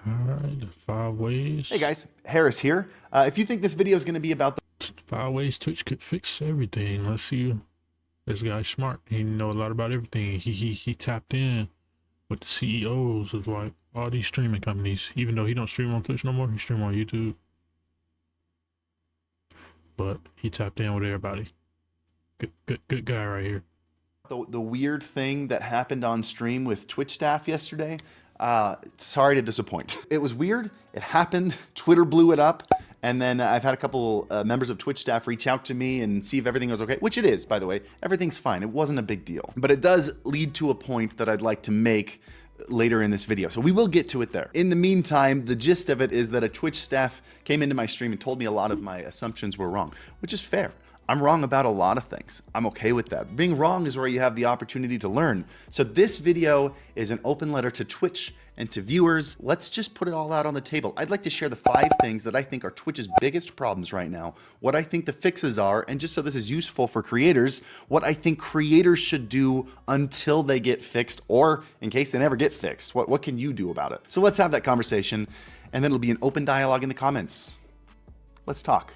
Alright, the 5 ways. Hey guys, Harris here. If you think this video is going to be about the 5 ways Twitch could fix everything. Let's see. This guy's smart. He know a lot about everything. He tapped in with the CEOs of like all these streaming companies. Even though he don't stream on Twitch no more, he stream on YouTube. But he tapped in with everybody. Good guy right here. the weird thing that happened on stream with Twitch staff yesterday, sorry to disappoint. It was weird. It happened. Twitter blew it up. And then I've had a couple members of Twitch staff reach out to me and see if everything was okay, which it is, by the way. Everything's fine. It wasn't a big deal. But it does lead to a point that I'd like to make later in this video. So we will get to it there. In the meantime, the gist of it is that a Twitch staff came into my stream and told me a lot of my assumptions were wrong, which is fair. I'm wrong about a lot of things. I'm okay with that. Being wrong is where you have the opportunity to learn. So this video is an open letter to Twitch and to viewers. Let's just put it all out on the table. I'd like to share the 5 things that I think are Twitch's biggest problems right now, what I think the fixes are, and just so this is useful for creators, what I think creators should do until they get fixed, or in case they never get fixed. What can you do about it? So let's have that conversation, and then it'll be an open dialogue in the comments. Let's talk.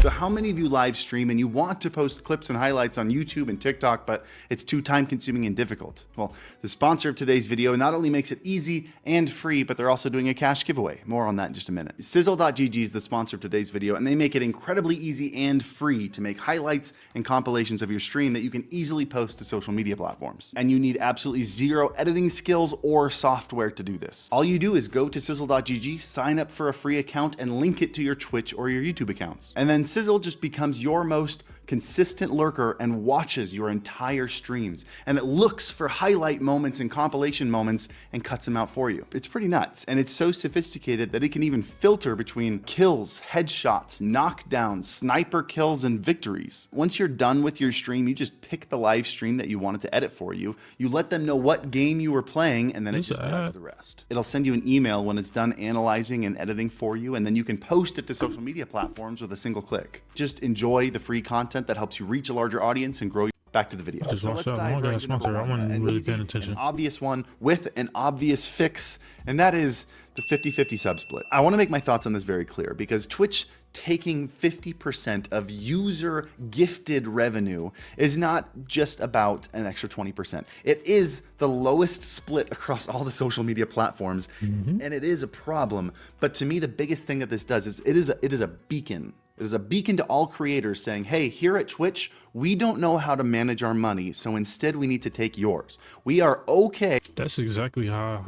So how many of you live stream and you want to post clips and highlights on YouTube and TikTok, but it's too time consuming and difficult? Well, the sponsor of today's video not only makes it easy and free, but they're also doing a cash giveaway. More on that in just a minute. Sizzle.gg is the sponsor of today's video, and they make it incredibly easy and free to make highlights and compilations of your stream that you can easily post to social media platforms. And you need absolutely zero editing skills or software to do this. All you do is go to Sizzle.gg, sign up for a free account, and link it to your Twitch or your YouTube accounts. And then Sizzle just becomes your most consistent lurker and watches your entire streams. And it looks for highlight moments and compilation moments and cuts them out for you. It's pretty nuts. And it's so sophisticated that it can even filter between kills, headshots, knockdowns, sniper kills, and victories. Once you're done with your stream, you just pick the live stream that you wanted to edit for you. You let them know what game you were playing, and then it just does the rest. It'll send you an email when it's done analyzing and editing for you, and then you can post it to social media platforms with a single click. Just enjoy the free content that helps you reach a larger audience and grow. Back to the video. Just So watch let's out. dive I right into number wasn't one, an really easy, paying attention. an obvious one with an obvious fix, and that is the 50-50 sub split. I want to make my thoughts on this very clear because Twitch taking 50% of user gifted revenue is not just about an extra 20%. It is the lowest split across all the social media platforms, and it is a problem. But to me, the biggest thing that this does is it is a beacon. It is a beacon to all creators saying, hey, here at Twitch, we don't know how to manage our money, so instead we need to take yours. We are okay. That's exactly how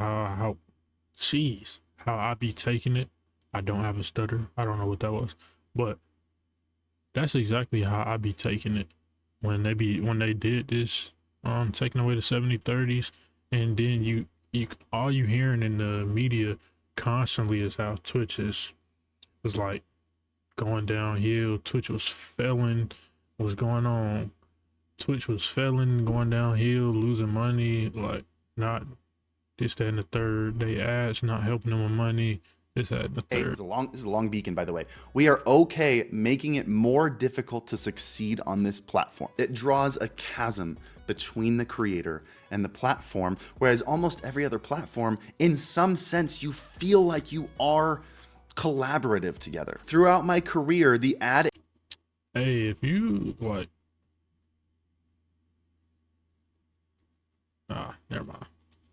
I be taking it. I don't have a stutter. I don't know what that was, but that's exactly how I be taking it when they did this, taking away the 70/30s, and then you all you hearing in the media constantly is how Twitch was like going downhill. Twitch was failing. What's going on? Twitch was failing, going downhill, losing money, like not this, that, and the third. They ads not helping them with money. This, that, and the Hey, third. this is a long beacon, by the way. We are okay making it more difficult to succeed on this platform. It draws a chasm between the creator and the platform, whereas almost every other platform, in some sense, you feel like you are collaborative together. Throughout my career, the ad Hey, if you like, never mind.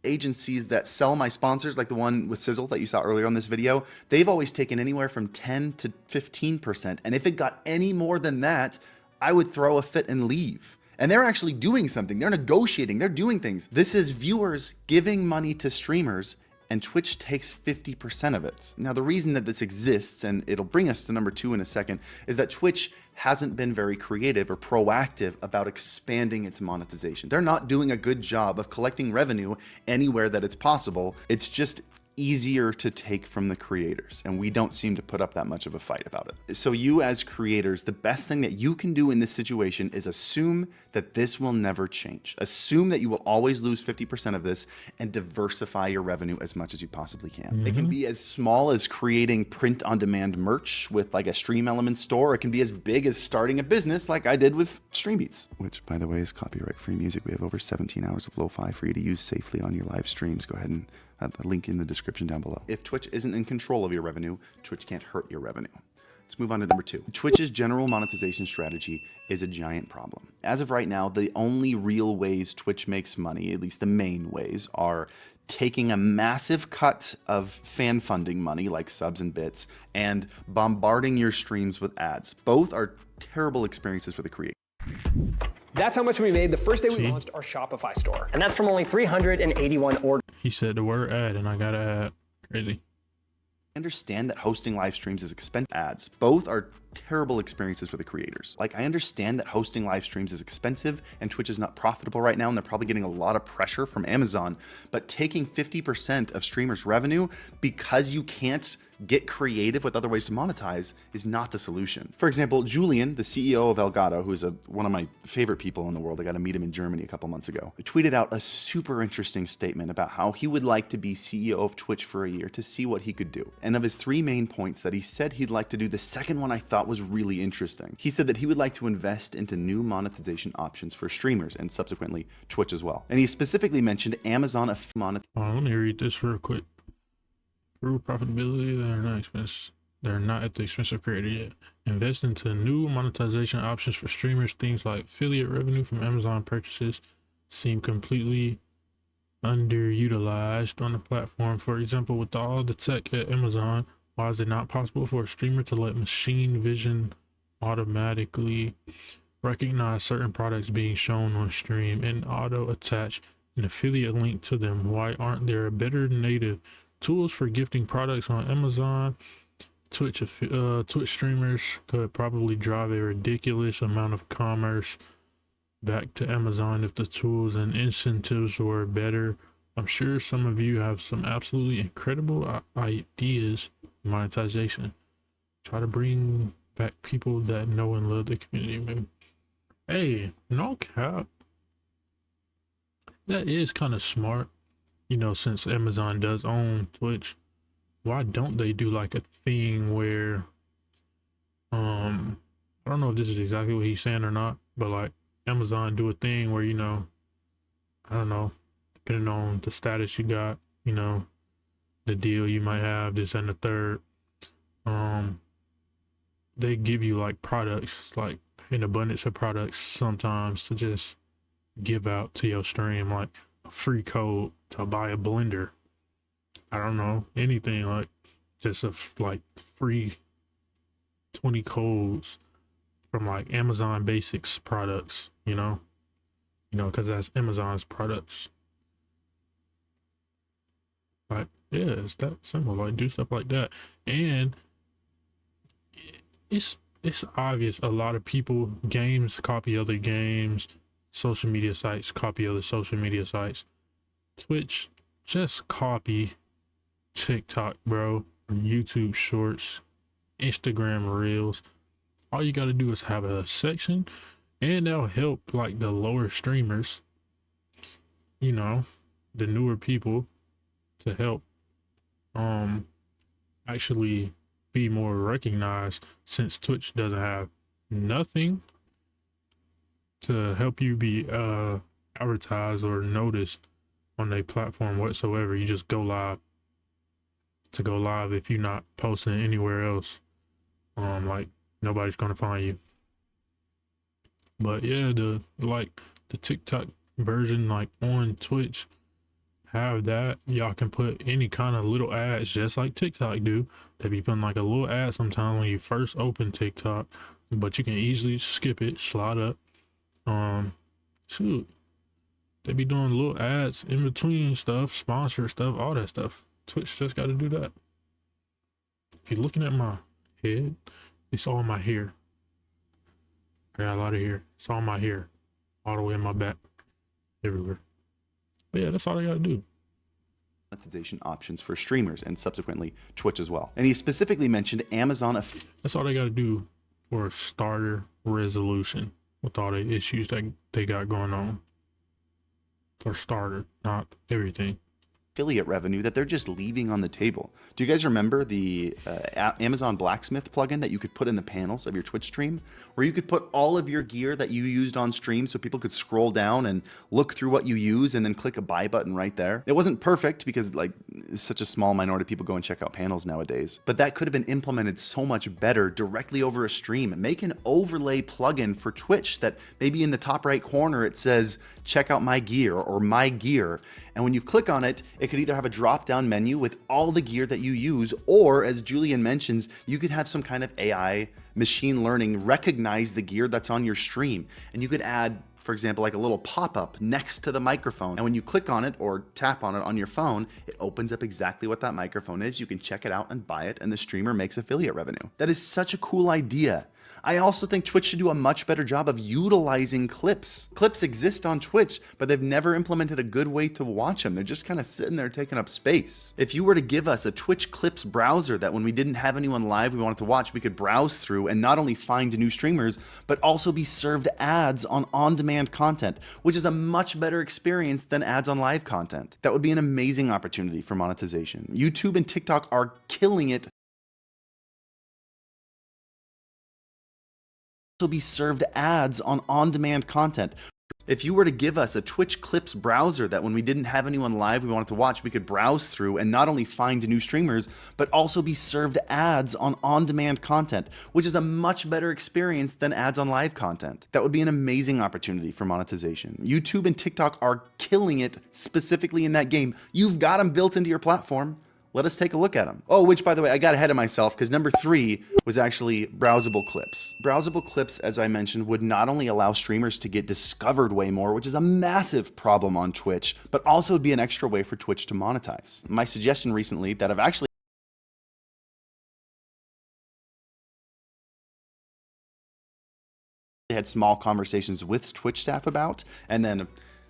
agencies that sell my sponsors, like the one with Sizzle that you saw earlier on this video, they've always taken anywhere from 10 to 15%. And if it got any more than that, I would throw a fit and leave. And they're actually doing something. They're negotiating. They're doing things. This is viewers giving money to streamers, and Twitch takes 50% of it. Now, the reason that this exists, and it'll bring us to number 2 in a second, is that Twitch hasn't been very creative or proactive about expanding its monetization. They're not doing a good job of collecting revenue anywhere that it's possible. It's just easier to take from the creators, and we don't seem to put up that much of a fight about it. So you as creators, the best thing that you can do in this situation is assume that this will never change. Assume that you will always lose 50% of this and diversify your revenue as much as you possibly can. It can be as small as creating print-on-demand merch with like a Stream Elements store. It can be as big as starting a business like I did with StreamBeats, which by the way is copyright-free music. We have over 17 hours of lo-fi for you to use safely on your live streams. Go ahead and add the link in the description down below. If Twitch isn't in control of your revenue, Twitch can't hurt your revenue. Let's move on to number 2. Twitch's general monetization strategy is a giant problem. As of right now, the only real ways Twitch makes money, at least the main ways, are taking a massive cut of fan funding money like subs and bits and bombarding your streams with ads. Both are terrible experiences for the creator. That's how much we made the first day we launched our Shopify store. And that's from only 381 orders. He said the word ad and I got an ad. Crazy. Understand that hosting live streams is expensive. Ads. Both are terrible experiences for the creators. Like, I understand that hosting live streams is expensive and Twitch is not profitable right now and they're probably getting a lot of pressure from Amazon, but taking 50% of streamers' revenue because you can't get creative with other ways to monetize is not the solution. For example, Julian, the CEO of Elgato, who is one of my favorite people in the world, I got to meet him in Germany a couple months ago, tweeted out a super interesting statement about how he would like to be CEO of Twitch for a year to see what he could do. And of his 3 main points that he said he'd like to do, the second one I thought was really interesting. He said that he would like to invest into new monetization options for streamers and subsequently Twitch as well. And he specifically mentioned Amazon Let me read this real quick. Through profitability, they're not at the expense of creator yet. Invest into new monetization options for streamers. Things like affiliate revenue from Amazon purchases seem completely underutilized on the platform. For example, with all the tech at Amazon, why is it not possible for a streamer to let machine vision automatically recognize certain products being shown on stream and auto attach an affiliate link to them? Why aren't there better native tools for gifting products on Amazon? Twitch streamers could probably drive a ridiculous amount of commerce back to Amazon if the tools and incentives were better. I'm sure some of you have some absolutely incredible ideas. Monetization. Try to bring back people that know and love the community, man. Hey, no cap. That is kind of smart. You know, since Amazon does own Twitch, why don't they do like a thing where, I don't know if this is exactly what he's saying or not, but like Amazon do a thing where, you know, I don't know, depending on the status you got, you know, the deal you might have, this and the third, they give you like products, like an abundance of products sometimes to just give out to your stream, like a free code to buy a blender. I don't know, anything, like just like free 20 codes from like Amazon Basics products, you know, because that's Amazon's products. Like, yeah, it's that simple. Like, do stuff like that. And it's obvious a lot of people, games copy other games, social media sites copy other social media sites. Twitch, just copy TikTok, bro, YouTube Shorts, Instagram Reels. All you got to do is have a section, and that'll help like the lower streamers, you know, the newer people, to help actually be more recognized, since Twitch doesn't have nothing to help you be advertised or noticed on a platform whatsoever. You just go live to go live. If you're not posting anywhere else, like, nobody's gonna find you. But yeah, the TikTok version, like on Twitch, have that. Y'all can put any kind of little ads, just like TikTok do. They be putting like a little ad sometimes when you first open TikTok, but you can easily skip it, slide up. Shoot, they be doing little ads in between stuff, sponsor stuff, all that stuff. Twitch just got to do that. If you're looking at my head, it's all my hair. I got a lot of hair. It's all my hair, all the way in my back, everywhere. But yeah, that's all I gotta do. monetization options for streamers and subsequently Twitch as well. And he specifically mentioned Amazon. That's all they got to do for a starter resolution with all the issues that they got going on. For starter, not everything. Affiliate revenue that they're just leaving on the table. Do you guys remember the Amazon Blacksmith plugin that you could put in the panels of your Twitch stream, where you could put all of your gear that you used on stream so people could scroll down and look through what you use and then click a buy button right there? It wasn't perfect because like such a small minority of people go and check out panels nowadays, but that could have been implemented so much better directly over a stream. Make an overlay plugin for Twitch that maybe in the top right corner it says check out my gear or my gear, and when you click on it, it could either have a drop down menu with all the gear that you use, or as Julian mentions, you could have some kind of AI machine learning recognize the gear that's on your stream, and you could add, for example, like a little pop-up next to the microphone, and when you click on it or tap on it on your phone, it opens up exactly what that microphone is. You can check it out and buy it, and the streamer makes affiliate revenue. That is such a cool idea. I also think Twitch should do a much better job of utilizing clips. Clips exist on Twitch, but they've never implemented a good way to watch them. They're just kind of sitting there taking up space. If you were to give us a Twitch Clips browser that when we didn't have anyone live we wanted to watch, we could browse through and not only find new streamers, but also be served ads on on-demand content, which is a much better experience than ads on live content. That would be an amazing opportunity for monetization. YouTube and TikTok are killing it. Also be served ads on on-demand content. If you were to give us a Twitch Clips browser that when we didn't have anyone live we wanted to watch, we could browse through and not only find new streamers, but also be served ads on on-demand content, which is a much better experience than ads on live content. That would be an amazing opportunity for monetization. YouTube and TikTok are killing it specifically in that game. You've got them built into your platform. Let us take a look at them. Oh, which by the way, I got ahead of myself because number 3 was actually browsable clips. Browsable clips, as I mentioned, would not only allow streamers to get discovered way more, which is a massive problem on Twitch, but also would be an extra way for Twitch to monetize. My suggestion recently that I've actually had small conversations with Twitch staff about, and then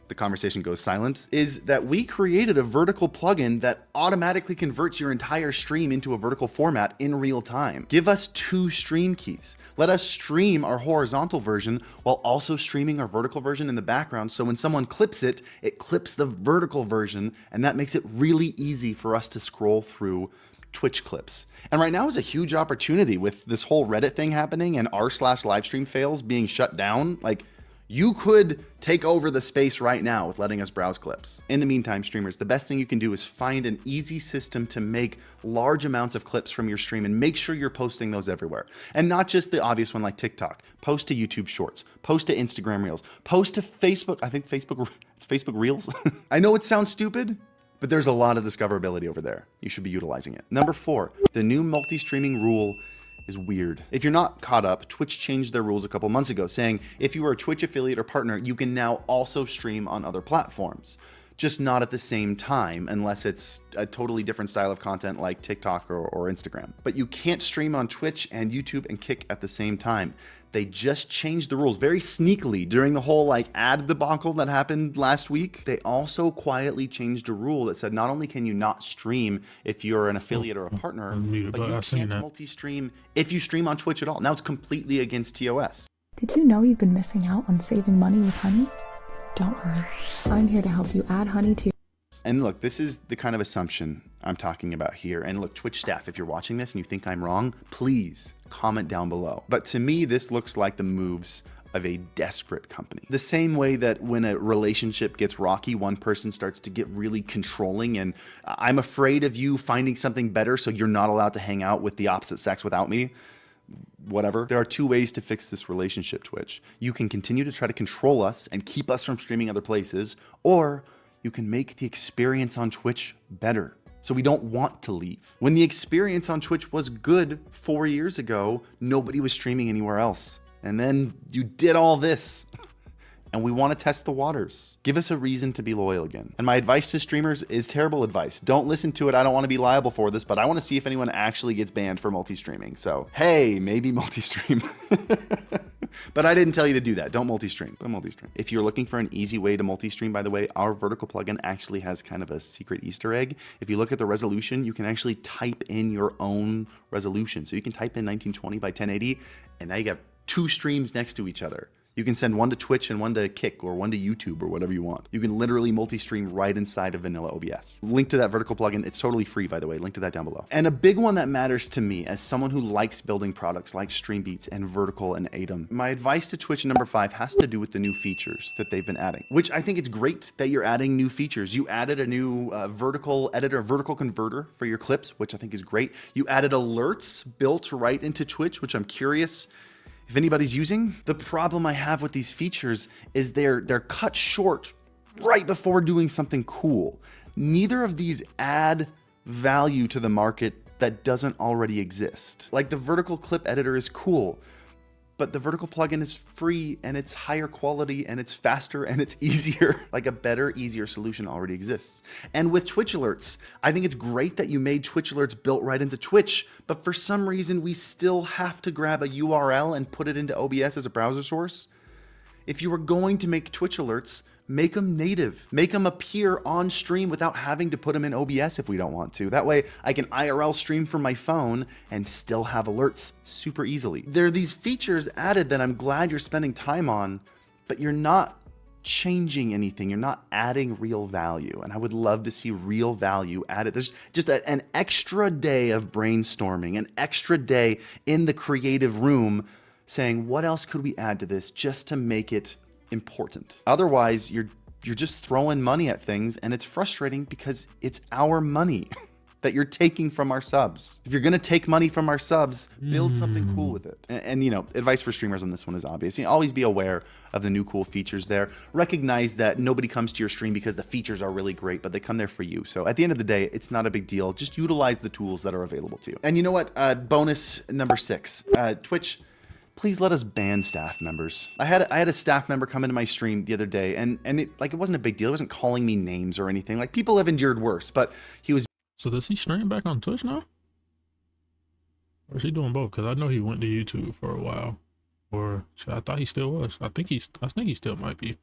the conversation goes silent, is that we created a vertical plugin that automatically converts your entire stream into a vertical format in real time. Give us 2 stream keys. Let us stream our horizontal version while also streaming our vertical version in the background, so when someone clips it, it clips the vertical version, and that makes it really easy for us to scroll through Twitch clips. And right now is a huge opportunity with this whole Reddit thing happening and r/livestream fails being shut down. Like, you could take over the space right now with letting us browse clips. In the meantime, streamers, the best thing you can do is find an easy system to make large amounts of clips from your stream and make sure you're posting those everywhere. And not just the obvious one like TikTok. Post to YouTube Shorts, post to Instagram Reels, post to Facebook. I think it's Facebook Reels. I know it sounds stupid, but there's a lot of discoverability over there. You should be utilizing it. Number 4, the new multi-streaming rule is weird. If you're not caught up, Twitch changed their rules a couple months ago, saying if you are a Twitch affiliate or partner, you can now also stream on other platforms, just not at the same time unless it's a totally different style of content like TikTok or Instagram. But you can't stream on Twitch and YouTube and Kick at the same time. They just changed the rules very sneakily during the whole like ad debacle that happened last week. They also quietly changed a rule that said not only can you not stream if you're an affiliate or a partner, but you can't multi-stream if you stream on Twitch at all. Now it's completely against TOS. Did you know you've been missing out on saving money with Honey? Don't worry, I'm here to help you add Honey to. And look, this is the kind of assumption I'm talking about here. And look, Twitch staff, if you're watching this and you think I'm wrong, please comment down below. But to me, this looks like the moves of a desperate company. The same way that when a relationship gets rocky, one person starts to get really controlling and I'm afraid of you finding something better, so you're not allowed to hang out with the opposite sex without me. Whatever. There are 2 ways to fix this relationship, Twitch. You can continue to try to control us and keep us from streaming other places, or you can make the experience on Twitch better, so we don't want to leave. When the experience on Twitch was good 4 years ago, nobody was streaming anywhere else. And then you did all this. And we want to test the waters. Give us a reason to be loyal again. And my advice to streamers is terrible advice. Don't listen to it. I don't want to be liable for this, but I want to see if anyone actually gets banned for multi-streaming. So, hey, maybe multi-stream. But I didn't tell you to do that. Don't multi-stream. Don't multi-stream. If you're looking for an easy way to multi-stream, by the way, our vertical plugin actually has kind of a secret Easter egg. If you look at the resolution, you can actually type in your own resolution. So you can type in 1920 by 1080, and now you got 2 streams next to each other. You can send one to Twitch and one to Kick or one to YouTube or whatever you want. You can literally multi-stream right inside of vanilla OBS. Link to that vertical plugin. It's totally free, by the way. Link to that down below. And a big one that matters to me as someone who likes building products like StreamBeats and Vertical and Atom, my advice to Twitch number 5 has to do with the new features that they've been adding, which I think it's great that you're adding new features. You added a new vertical editor, vertical converter for your clips, which I think is great. You added alerts built right into Twitch, which I'm curious if anybody's using. The problem I have with these features is they're cut short right before doing something cool. Neither of these add value to the market that doesn't already exist. Like the vertical clip editor is cool, but the vertical plugin is free and it's higher quality and it's faster and it's easier. Like a better, easier solution already exists. And with Twitch alerts, I think it's great that you made Twitch alerts built right into Twitch, but for some reason we still have to grab a URL and put it into OBS as a browser source. If you were going to make Twitch alerts, make them native. Make them appear on stream without having to put them in OBS if we don't want to. That way I can IRL stream from my phone and still have alerts super easily. There are these features added that I'm glad you're spending time on, but you're not changing anything. You're not adding real value. And I would love to see real value added. There's just an extra day of brainstorming, an extra day in the creative room saying, what else could we add to this just to make it important? Otherwise, you're just throwing money at things, and it's frustrating because it's our money that you're taking from our subs. If you're gonna take money from our subs, build something cool with it. And you know, advice for streamers on this one is obvious. Always be aware of the new cool features there. Recognize that nobody comes to your stream because the features are really great, but they come there for you. So at the end of the day, it's not a big deal. Just utilize the tools that are available to you. And you know what? Bonus number 6, Twitch, please let us ban staff members. I had a staff member come into my stream the other day, and it wasn't a big deal. He wasn't calling me names or anything. Like, people have endured worse, but he was. So does he stream back on Twitch now? Or is he doing both? Because I know he went to YouTube for a while. Or I thought he still was. I think he still might be.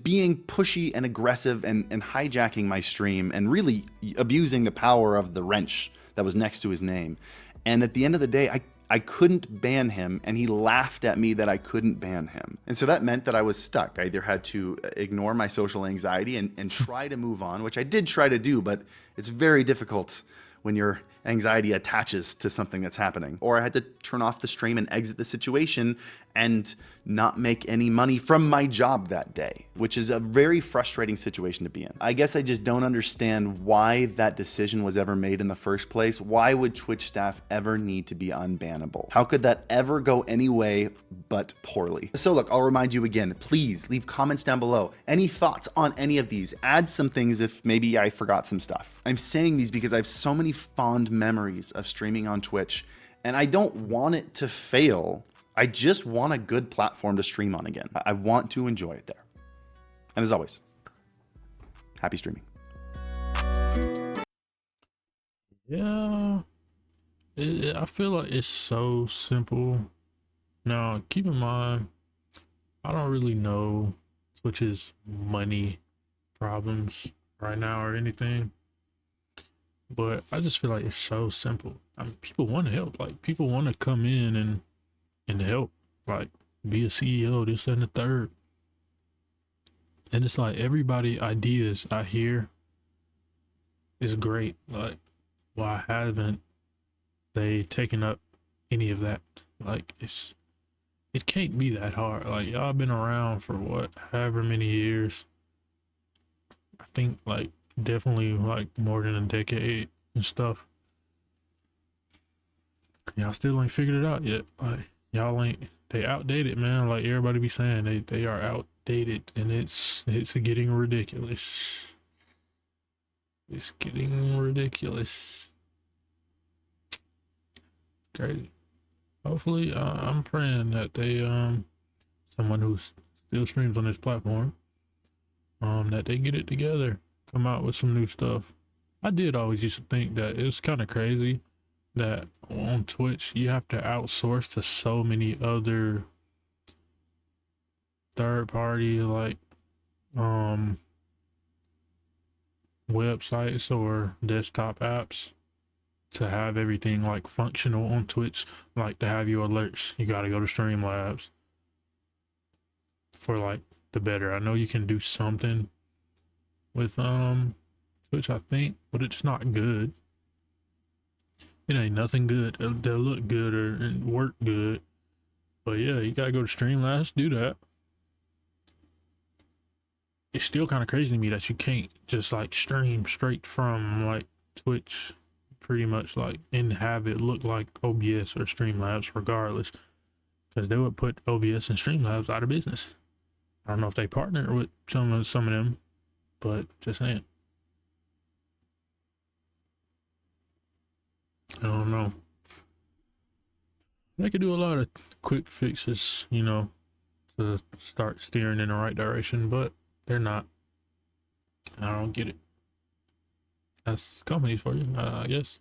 Being pushy and aggressive and hijacking my stream and really abusing the power of the wrench that was next to his name. And at the end of the day, I couldn't ban him, and he laughed at me that I couldn't ban him. And so that meant that I was stuck. I either had to ignore my social anxiety and try to move on, which I did try to do, but it's very difficult when your anxiety attaches to something that's happening. Or I had to turn off the stream and exit the situation and not make any money from my job that day, which is a very frustrating situation to be in. I guess I just don't understand why that decision was ever made in the first place. Why would Twitch staff ever need to be unbannable? How could that ever go any way but poorly? So look, I'll remind you again, please leave comments down below. Any thoughts on any of these? Add some things if maybe I forgot some stuff. I'm saying these because I have so many fond memories of streaming on Twitch, and I don't want it to fail. I just want a good platform to stream on again. I want to enjoy it there. And as always, happy streaming. Yeah, I feel like it's so simple. Now, keep in mind, I don't really know Twitch's money problems right now or anything, but I just feel like it's so simple. I mean, people want to help. Like, people want to come in and help, like, be a CEO, this and the third. And it's like, everybody ideas I hear is great. Like, why haven't they taken up any of that? Like, it can't be that hard. Like, y'all been around for what, however many years. I think, like, definitely like more than a decade and stuff. Y'all still ain't figured it out yet. Like, y'all ain't, they outdated, man. Like everybody be saying, they are outdated, and it's getting ridiculous. It's getting ridiculous. Crazy. Hopefully, I'm praying that they someone who still streams on this platform, that they get it together, come out with some new stuff. I did always used to think that it was kind of crazy that on Twitch you have to outsource to so many other third party like websites or desktop apps to have everything like functional on Twitch, like to have your alerts. You got to go to Streamlabs for like the better. I know you can do something with Twitch, I think, but it's not good. It ain't nothing good. They'll look good or work good, but yeah, you gotta go to Streamlabs, do that. It's still kind of crazy to me that you can't just like stream straight from like Twitch, pretty much like, and have it look like OBS or Streamlabs regardless, because they would put OBS and Streamlabs out of business. I don't know if they partner with some of them, but just saying. I don't know. They could do a lot of quick fixes, you know, to start steering in the right direction, but they're not. I don't get it. That's companies for you, I guess.